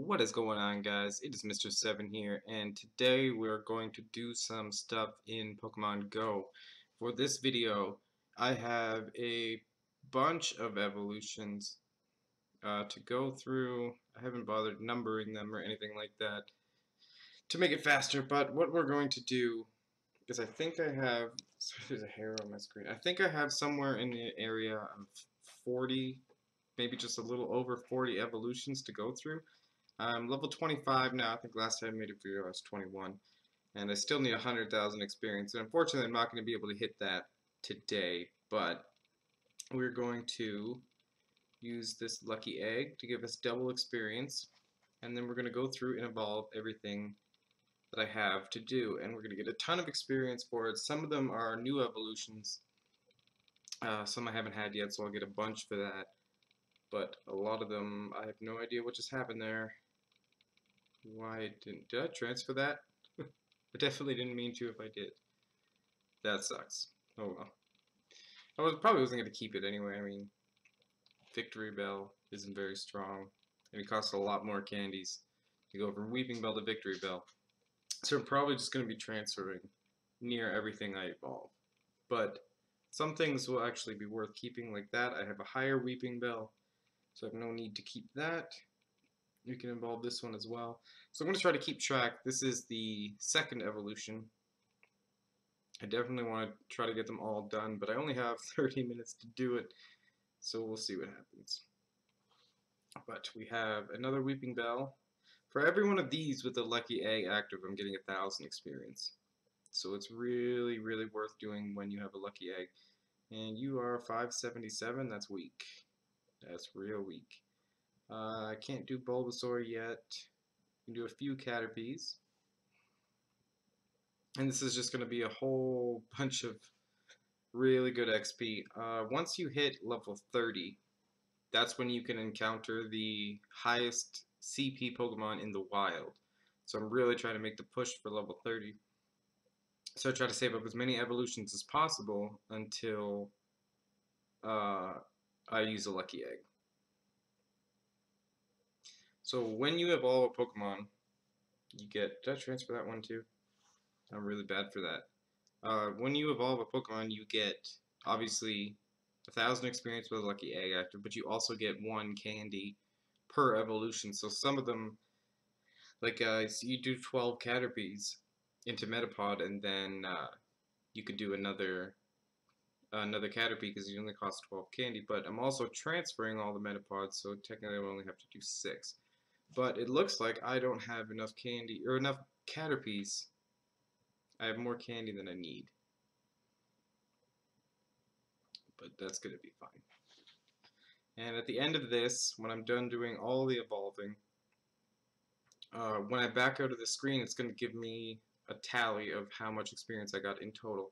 What is going on, guys? It is Mr. 7 here, and today we're going to do some stuff in Pokemon Go. For this video, I have a bunch of evolutions to go through. I haven't bothered numbering them or anything like that to make it faster, but what we're going to do is I think I have, sorry, there's a hair on my screen. I think I have somewhere in the area of 40, maybe just a little over 40 evolutions to go through. I'm level 25 now. I think last time I made a video I was 21. And I still need 100,000 experience. And unfortunately I'm not going to be able to hit that today. But we're going to use this lucky egg to give us double experience. And then we're going to go through and evolve everything that I have to do. And we're going to get a ton of experience for it. Some of them are new evolutions. Some I haven't had yet, so I'll get a bunch for that. But a lot of them, I have no idea what just happened there. Why did I transfer that? I definitely didn't mean to if I did. That sucks. Oh well. Probably wasn't going to keep it anyway. I mean, Victory Bell isn't very strong. And it costs a lot more candies to go from Weeping Bell to Victory Bell. So I'm probably just going to be transferring near everything I evolve. But some things will actually be worth keeping like that. I have a higher Weeping Bell, so I have no need to keep that. You can evolve this one as well. So I'm going to try to keep track. This is the second evolution. I definitely want to try to get them all done, but I only have 30 minutes to do it, so we'll see what happens. But we have another Weeping Bell. For every one of these with the Lucky Egg active, I'm getting 1,000 experience. So it's really, really worth doing when you have a Lucky Egg. And you are 577, that's weak. That's real weak. I can't do Bulbasaur yet. I can do a few Caterpies. And this is just going to be a whole bunch of really good XP. Once you hit level 30, that's when you can encounter the highest CP Pokemon in the wild. So I'm really trying to make the push for level 30. So I try to save up as many evolutions as possible until I use a Lucky Egg. So when you evolve a Pokemon, you get... Did I transfer that one too? I'm really bad for that. When you evolve a Pokemon, you get, obviously, 1,000 experience with a Lucky Egg active, but you also get 1 candy per evolution. So some of them, like, so you do 12 Caterpies into Metapod, and then you could do another Caterpie because you only cost 12 candy. But I'm also transferring all the Metapods, so technically I only have to do 6. But it looks like I don't have enough candy, or enough Caterpies. I have more candy than I need. But that's going to be fine. And at the end of this, when I'm done doing all the evolving, when I back out of the screen, it's going to give me a tally of how much experience I got in total.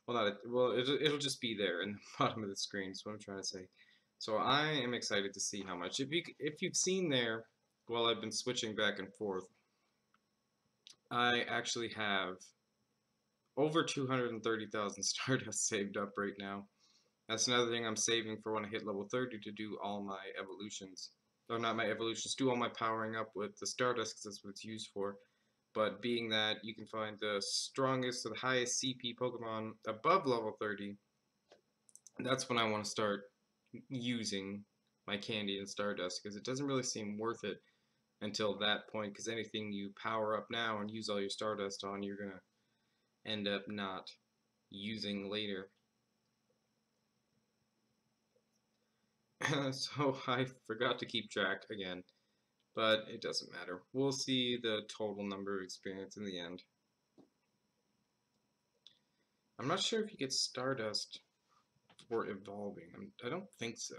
Well, it'll just be there in the bottom of the screen, is what I'm trying to say. So I am excited to see how much. If you've seen there, while I've been switching back and forth, I actually have over 230,000 Stardust saved up right now. That's another thing I'm saving for when I hit level 30 to do all my evolutions. Or not my evolutions, do all my powering up with the Stardust, because that's what it's used for. But being that you can find the strongest or the highest CP Pokemon above level 30, that's when I want to start using my candy and Stardust, because it doesn't really seem worth it until that point, because anything you power up now and use all your Stardust on, you're going to end up not using later. So I forgot to keep track again, but it doesn't matter. We'll see the total number of experience in the end. I'm not sure if you get Stardust for evolving. I don't think so.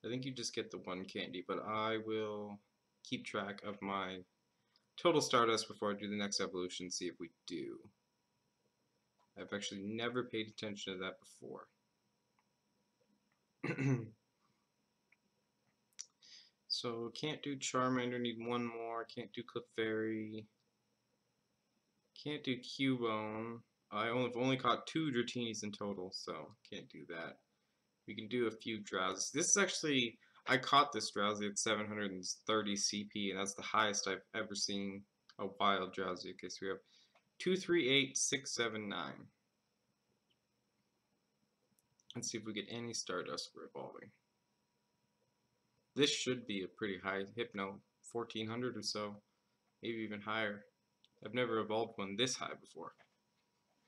I think you just get the 1 candy, but I will keep track of my total Stardust before I do the next evolution, see if we do. I've actually never paid attention to that before. So, can't do Charmander, need 1 more. Can't do Clefairy. Can't do Cubone. I've only caught 2 Dratinis in total, so can't do that. We can do a few Drowses. This is actually... I caught this Drowsy at 730 CP, and that's the highest I've ever seen a wild Drowsy. Okay, so we have 238,679. Let's see if we get any Stardust for evolving. This should be a pretty high Hypno, 1400 or so, maybe even higher. I've never evolved one this high before,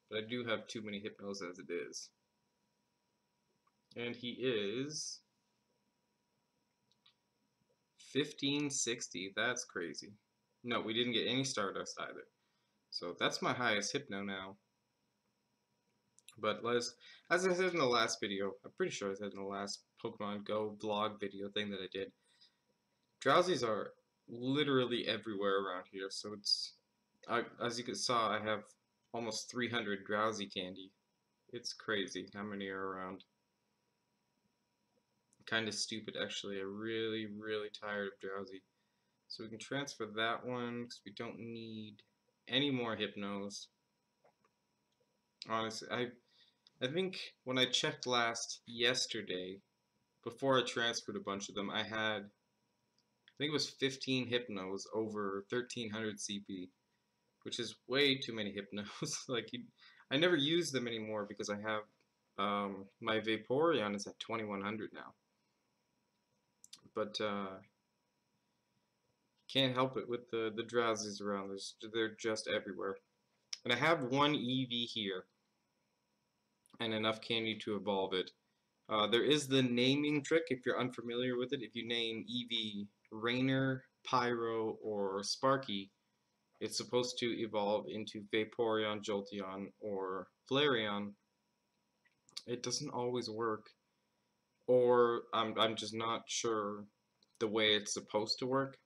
but I do have too many Hypnos as it is. And he is 1560. That's crazy. No, we didn't get any Stardust either. So that's my highest Hypno now. But as I said in the last video, I'm pretty sure I said in the last Pokemon Go vlog video thing that I did, Drowsies are literally everywhere around here. So it's, as you saw, I have almost 300 Drowsy candy. It's crazy how many are around. Kind of stupid actually. I'm really tired of Drowsy. So we can transfer that one because we don't need any more Hypnos. Honestly, I think when I checked last yesterday, before I transferred a bunch of them, I think it was 15 Hypnos over 1300 CP, which is way too many Hypnos. Like, I never use them anymore because I have my Vaporeon is at 2100 now. But can't help it with the Drowsies around. They're just everywhere. And I have one EV here and enough candy to evolve it. There is the naming trick if you're unfamiliar with it. If you name EV Rainer, Pyro, or Sparky, it's supposed to evolve into Vaporeon, Jolteon, or Flareon. It doesn't always work, or I'm just not sure the way it's supposed to work.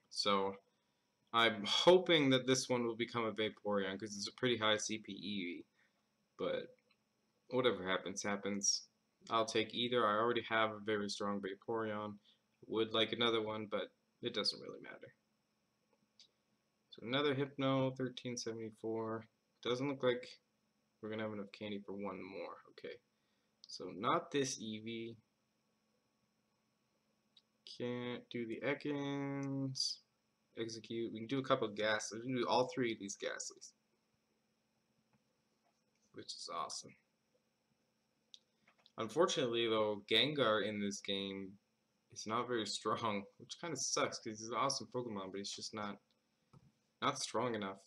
So I'm hoping that this one will become a Vaporeon because it's a pretty high CP EV. But whatever happens, happens. I'll take either. I already have a very strong Vaporeon. Would like another one, but it doesn't really matter. So another Hypno, 1374. Doesn't look like we're going to have enough candy for one more. Okay. So not this Eevee. Can't do the Ekans. Execute. We can do a couple of Ghastlies. We can do all three of these Ghastlies, which is awesome. Unfortunately, though, Gengar in this game is not very strong, which kind of sucks because he's an awesome Pokemon, but he's just not strong enough.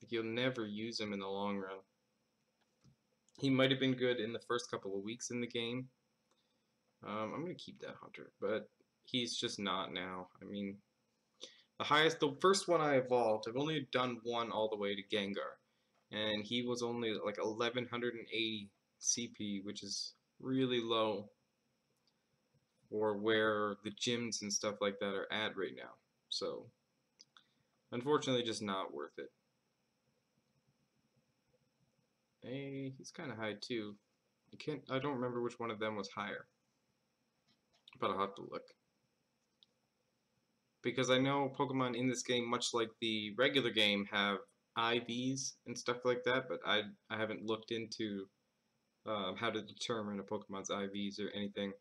Like, you'll never use him in the long run. He might have been good in the first couple of weeks in the game. I'm gonna keep that Hunter, but he's just not now. I mean, the first one I evolved, I've only done one all the way to Gengar, and he was only like 1180 CP, which is really low for where the gyms and stuff like that are at right now. So, unfortunately, just not worth it. Hey, he's kind of high too. I don't remember which one of them was higher, but I'll have to look. Because I know Pokemon in this game, much like the regular game, have IVs and stuff like that, but I haven't looked into how to determine a Pokemon's IVs or anything.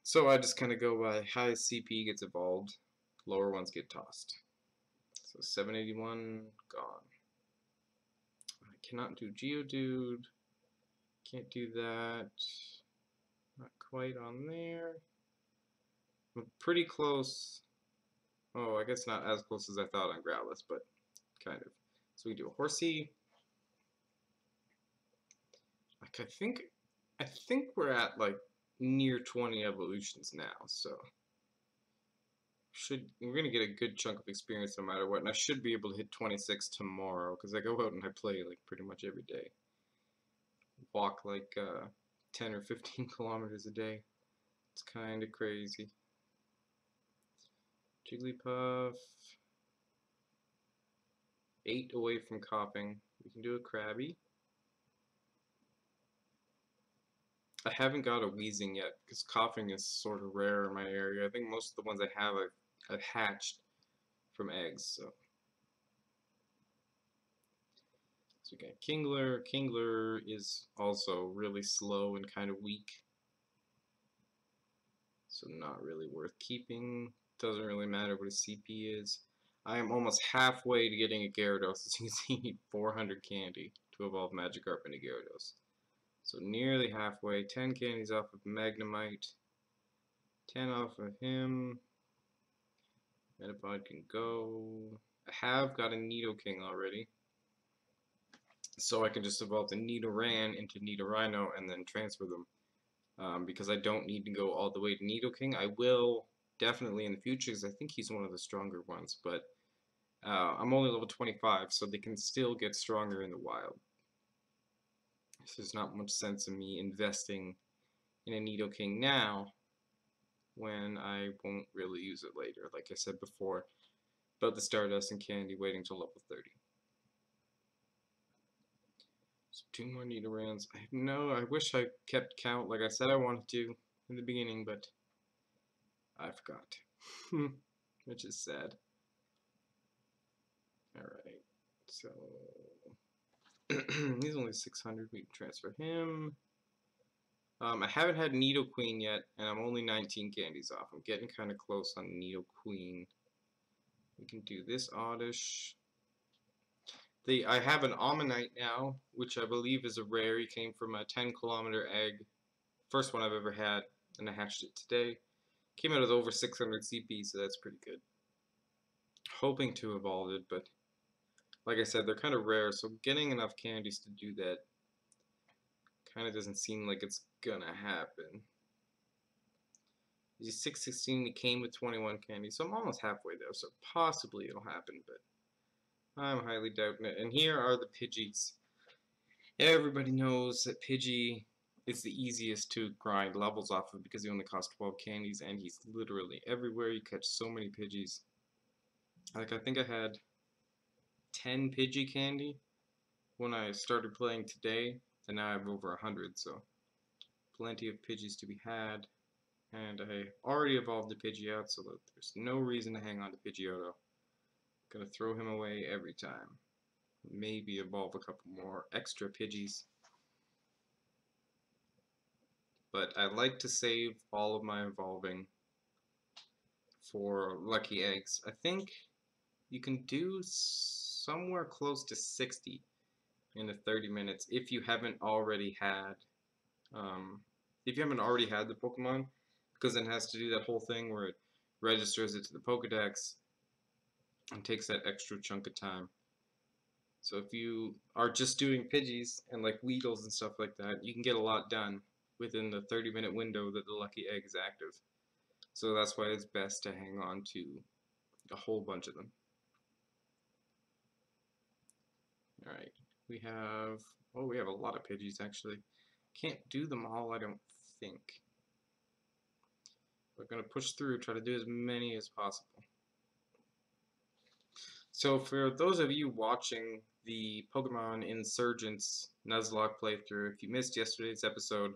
So I just kind of go by highest CP gets evolved, lower ones get tossed. So 781 gone. I cannot do Geodude. Can't do that. Not quite on there. I'm pretty close. Oh, I guess not as close as I thought on Growlithe, but kind of. So we do a Horsey. Like, I think we're at like near 20 evolutions now, so we're gonna get a good chunk of experience no matter what, and I should be able to hit 26 tomorrow because I go out and I play like pretty much every day. Walk like 10 or 15 kilometers a day. It's kind of crazy. Jigglypuff. 8 away from coughing. We can do a Krabby. I haven't got a Weezing yet because coughing is sort of rare in my area. I think most of the ones I have I've hatched from eggs. So we got Kingler. Kingler is also really slow and kind of weak. so not really worth keeping. Doesn't really matter what his CP is. I am almost halfway to getting a Gyarados. As you can see, I need 400 candy to evolve Magikarp into Gyarados. So nearly halfway. 10 candies off of Magnemite. 10 off of him. Metapod can go. I have got a Nidoking already. So I can just evolve the Nidoran into Nidorino and then transfer them. Because I don't need to go all the way to Nidoking. I will definitely in the future because I think he's one of the stronger ones. But I'm only level 25, so they can still get stronger in the wild. So there's not much sense in me investing in a Nidoking now when I won't really use it later, like I said before, about the Stardust and Candy waiting till level 30. So 2 more Nidorans. I wish I kept count like I said I wanted to in the beginning, but I forgot. Which is sad. Alright, so he's only 600, we can transfer him. I haven't had Nidoqueen yet, and I'm only 19 candies off. I'm getting kind of close on Nidoqueen. We can do this Oddish. I have an Omanyte now, which I believe is a rare. He came from a 10-kilometer egg. First one I've ever had, and I hatched it today. Came out with over 600 CP, so that's pretty good. Hoping to evolve it, but like I said, they're kind of rare, so getting enough candies to do that kind of doesn't seem like it's gonna happen. He's 616, he came with 21 candies, so I'm almost halfway there, so possibly it'll happen, but I'm highly doubting it. And here are the Pidgeys. Everybody knows that Pidgey is the easiest to grind levels off of because he only costs 12 candies, and he's literally everywhere. You catch so many Pidgeys. Like, I think I had 10 Pidgey candy when I started playing today, and now I have over 100, so plenty of Pidgeys to be had. And I already evolved the Pidgeot, so that there's no reason to hang on to Pidgeotto. Gonna throw him away every time. Maybe evolve a couple more extra Pidgeys. But I like to save all of my evolving for lucky eggs. I think you can do somewhere close to 60 in the 30 minutes if you haven't already had the Pokemon, because it has to do that whole thing where it registers it to the Pokedex and takes that extra chunk of time. So if you are just doing Pidgeys and like Weedles and stuff like that, you can get a lot done within the 30-minute window that the lucky egg is active. So that's why it's best to hang on to a whole bunch of them. Alright, we have a lot of Pidgeys actually. Can't do them all, I don't think. We're going to push through, try to do as many as possible. So for those of you watching the Pokemon Insurgence Nuzlocke playthrough, if you missed yesterday's episode,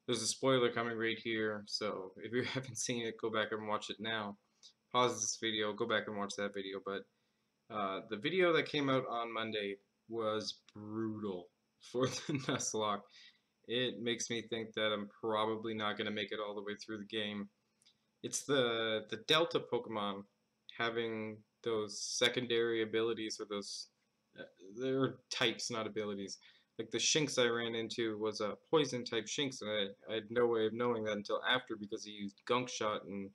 there's a spoiler coming right here, so if you haven't seen it, go back and watch it now. Pause this video, go back and watch that video, but the video that came out on Monday was brutal for the Nuzlocke. It makes me think that I'm probably not going to make it all the way through the game. It's the Delta Pokemon having those secondary abilities, or those they're types, not abilities. Like the Shinx I ran into was a poison type Shinx, and I had no way of knowing that until after, because he used Gunk Shot and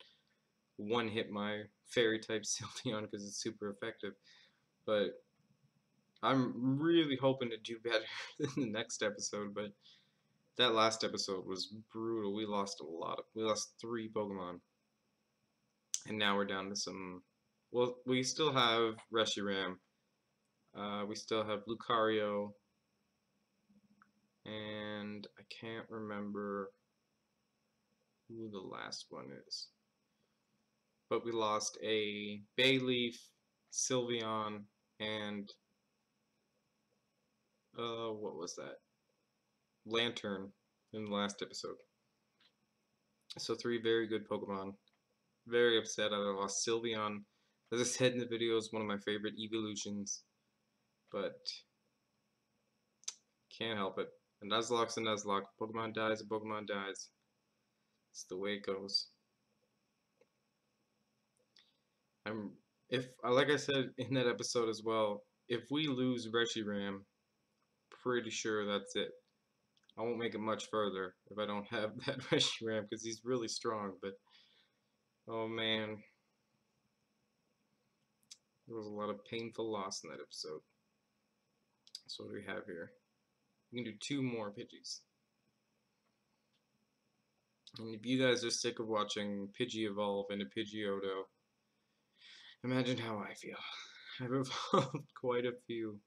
one hit my fairy type Sylveon because it's super effective. But I'm really hoping to do better than the next episode, but that last episode was brutal. We lost we lost 3 Pokemon. And now we're down to some, well, we still have Reshiram. We still have Lucario. And I can't remember who the last one is. But we lost a Bayleaf, Sylveon, and what was that? Lantern in the last episode. So 3 very good Pokemon. Very upset I lost Sylveon. As I said in the video, is one of my favorite evolutions. But can't help it. A Nuzlocke's a Nuzlocke. Pokemon dies, a Pokemon dies. It's the way it goes. I'm if like I said in that episode as well, if we lose Reshiram, pretty sure that's it. I won't make it much further if I don't have that Reshiram because he's really strong. But oh man, there was a lot of painful loss in that episode. So what do we have here? We can do 2 more Pidgeys. And if you guys are sick of watching Pidgey evolve into Pidgeotto, imagine how I feel. I've evolved quite a few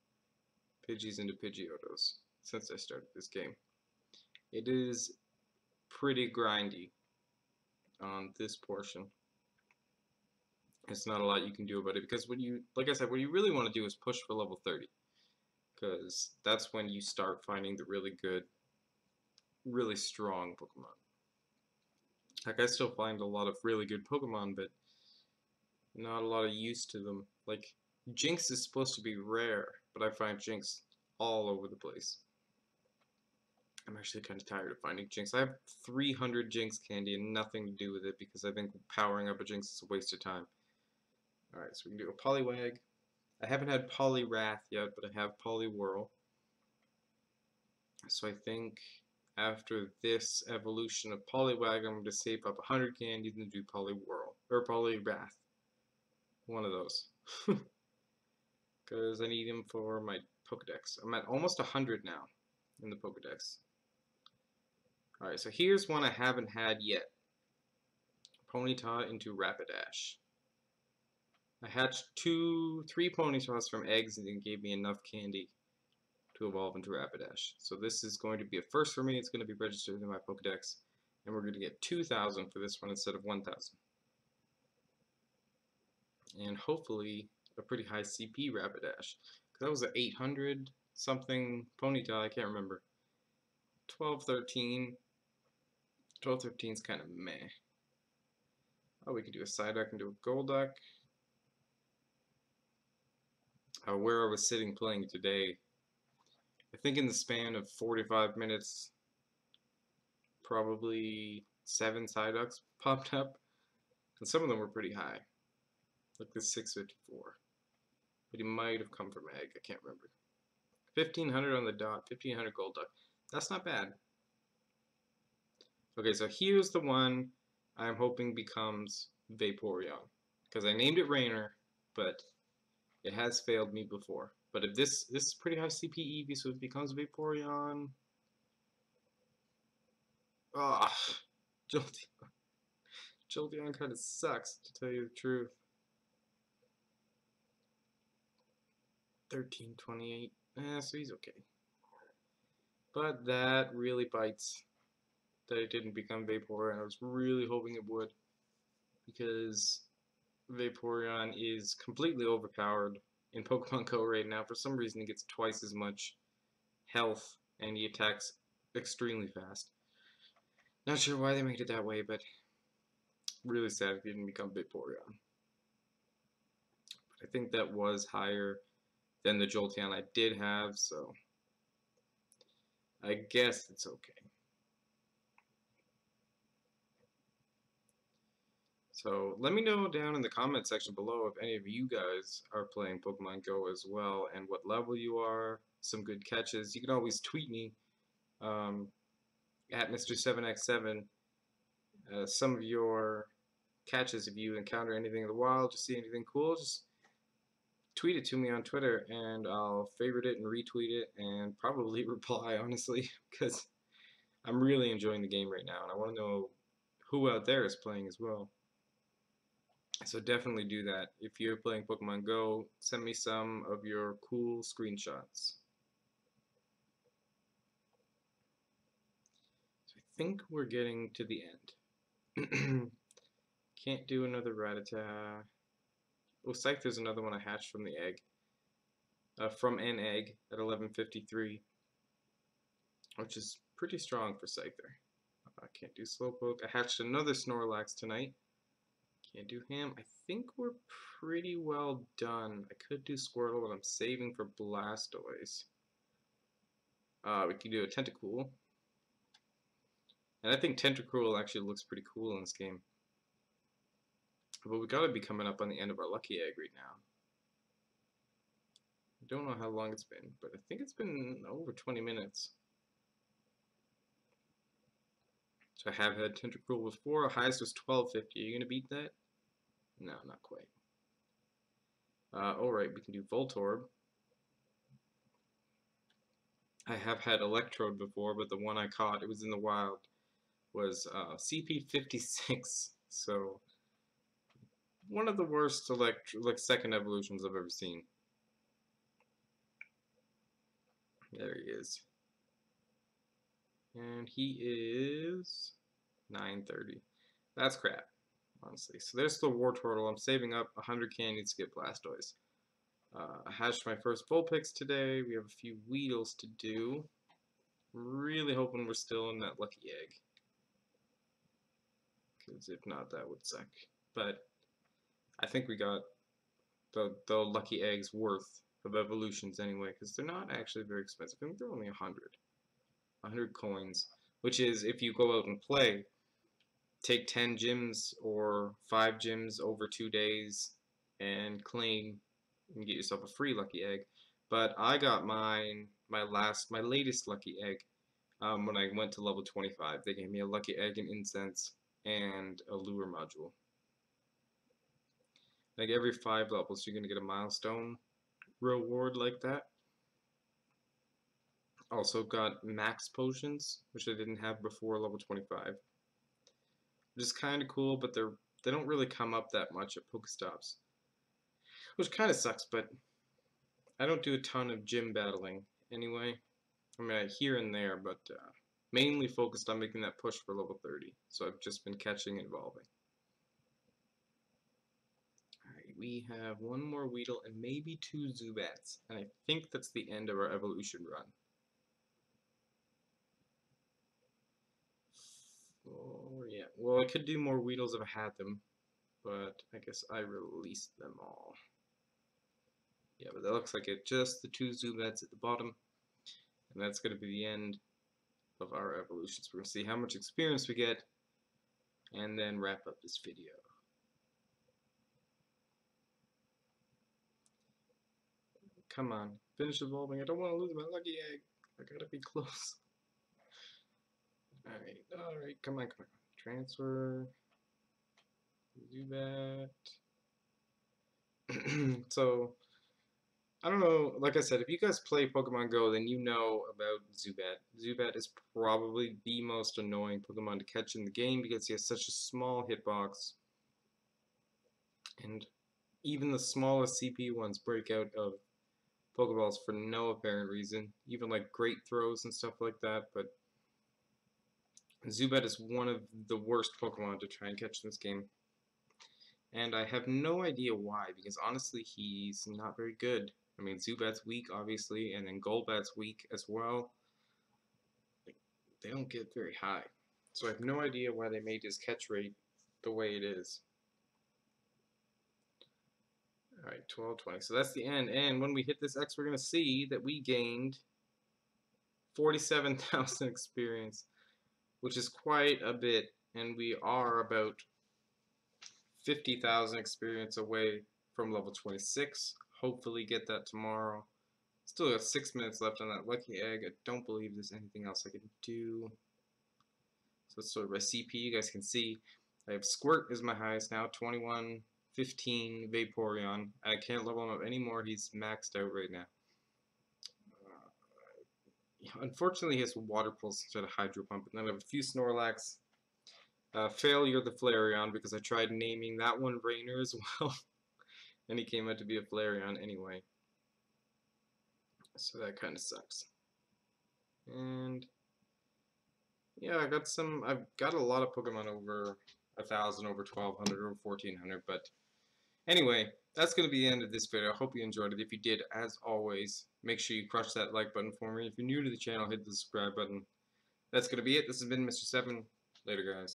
Pidgeys into Pidgeottos since I started this game. It is pretty grindy on this portion. It's not a lot you can do about it because when you, like I said, what you really want to do is push for level 30 because that's when you start finding the really good, really strong Pokemon. Like I still find a lot of really good Pokemon, but not a lot of use to them. Like Jynx is supposed to be rare, but I find Jynx all over the place. I'm actually kind of tired of finding Jynx. I have 300 Jynx candy and nothing to do with it because I think powering up a Jynx is a waste of time. Alright, so we can do a Poliwag. I haven't had Poliwrath yet, but I have Poliwhirl. So I think after this evolution of Poliwag, I'm going to save up 100 candies and do Poliwhirl. Or Poliwrath. One of those. Because I need him for my Pokedex. I'm at almost 100 now in the Pokedex. Alright, so here's one I haven't had yet. Ponyta into Rapidash. I hatched 3 Ponytas from eggs and it gave me enough candy to evolve into Rapidash. So this is going to be a first for me. It's going to be registered in my Pokedex. And we're going to get 2,000 for this one instead of 1,000. And hopefully a pretty high CP Rapidash. Because that was an 800 something Ponyta, I can't remember. 1213. 1213 is kind of meh. Oh, we could do a Psyduck and do a Golduck. Where I was sitting playing today, I think in the span of 45 minutes, probably 7 Psyducks popped up, and some of them were pretty high, like this 654. But he might have come from egg, I can't remember. 1500 on the dot, 1500 Golduck. That's not bad. Okay, so here's the one I'm hoping becomes Vaporeon, because I named it Rainer, but it has failed me before. But if this is pretty high CP Eevee, so if it becomes Vaporeon, Jolteon. Jolteon kind of sucks, to tell you the truth. 1328. So he's okay. But that really bites that it didn't become Vaporeon. I was really hoping it would, because Vaporeon is completely overpowered in Pokemon Go right now. For some reason, he gets twice as much health and he attacks extremely fast. Not sure why they made it that way, but really sad if he didn't become Vaporeon. But I think that was higher than the Jolteon I did have, so I guess it's okay. So let me know down in the comment section below if any of you guys are playing Pokemon Go as well and what level you are, some good catches. You can always tweet me at Mr7x7 some of your catches. If you encounter anything in the wild, just see anything cool, just tweet it to me on Twitter and I'll favorite it and retweet it and probably reply, honestly, because I'm really enjoying the game right now and I want to know who out there is playing as well. So definitely do that. If you're playing Pokemon Go, send me some of your cool screenshots. So I think we're getting to the end. Can't do another Rattata. Oh, Scythe, there's another one I hatched from the egg. From an egg at 1153, which is pretty strong for Scyther. I can't do Slowpoke. I hatched another Snorlax tonight. Can't do him. I think we're pretty well done. I could do Squirtle, but I'm saving for Blastoise. We can do a Tentacool. And I think Tentacruel actually looks pretty cool in this game. But we gotta be coming up on the end of our lucky egg right now. I don't know how long it's been, but I think it's been over 20 minutes. So I have had Tentacruel before. Our highest was 1250. Are you gonna beat that? No, not quite. Alright, we can do Voltorb. I have had Electrode before, but the one I caught, it was in the wild, was CP56. So one of the worst second evolutions I've ever seen. There he is. And he is 930. That's crap, honestly. So there's the Wartortle. I'm saving up 100 candies to get Blastoise. I hatched my first Vulpix today. We have a few Weedles to do. Really hoping we're still in that lucky egg. Because if not, that would suck. But I think we got the lucky eggs worth of evolutions anyway, because they're not actually very expensive. I think they're only 100 coins, which is, if you go out and play, take 10 gyms or 5 gyms over 2 days and claim and get yourself a free lucky egg. But I got my latest lucky egg when I went to level 25. They gave me a lucky egg, and incense, and a lure module. Like every 5 levels, you're gonna get a milestone reward like that. Also got max potions, which I didn't have before level 25. Which is kind of cool, but they don't really come up that much at Pokestops, which kind of sucks. But I don't do a ton of gym battling anyway. I mean, here and there, but mainly focused on making that push for level 30. So I've just been catching and evolving. Alright, we have one more Weedle and maybe 2 Zubats, and I think that's the end of our evolution run. Oh, yeah. Well, I could do more Weedles if I had them, but I guess I released them all. Yeah, but that looks like it. Just the 2 Zubats at the bottom, and that's going to be the end of our evolutions. We're going to see how much experience we get, and then wrap up this video. Come on, finish evolving. I don't want to lose my lucky egg. I gotta be close. Alright, come on. Transfer. Do that. So, I don't know, like I said, if you guys play Pokemon Go, then you know about Zubat. Zubat is probably the most annoying Pokemon to catch in the game because he has such a small hitbox. And even the smallest CP ones break out of Pokeballs for no apparent reason. Even like great throws and stuff like that, but Zubat is one of the worst Pokemon to try and catch in this game. And I have no idea why, because honestly, he's not very good. I mean, Zubat's weak, obviously, and then Golbat's weak as well. They don't get very high. So I have no idea why they made his catch rate the way it is. Alright, 1220. So that's the end. And when we hit this X, we're going to see that we gained 47,000 experience, which is quite a bit. And we are about 50,000 experience away from level 26. Hopefully get that tomorrow. Still got 6 minutes left on that lucky egg. I don't believe there's anything else I can do. So let's sort of my CP. You guys can see I have Squirt is my highest now, 2115 Vaporeon. I can't level him up anymore. He's maxed out right now. Unfortunately, he has Water Pulse instead of Hydro Pump. And then I have a few Snorlax. Failure the Flareon, because I tried naming that one Rainer as well. And he came out to be a Flareon anyway. So that kind of sucks. And yeah, I've got a lot of Pokemon over 1,000, over 1,200, over 1,400. But anyway, that's going to be the end of this video. I hope you enjoyed it. If you did, as always, make sure you crush that like button for me. If you're new to the channel, hit the subscribe button. That's going to be it. This has been Mr. 7. Later, guys.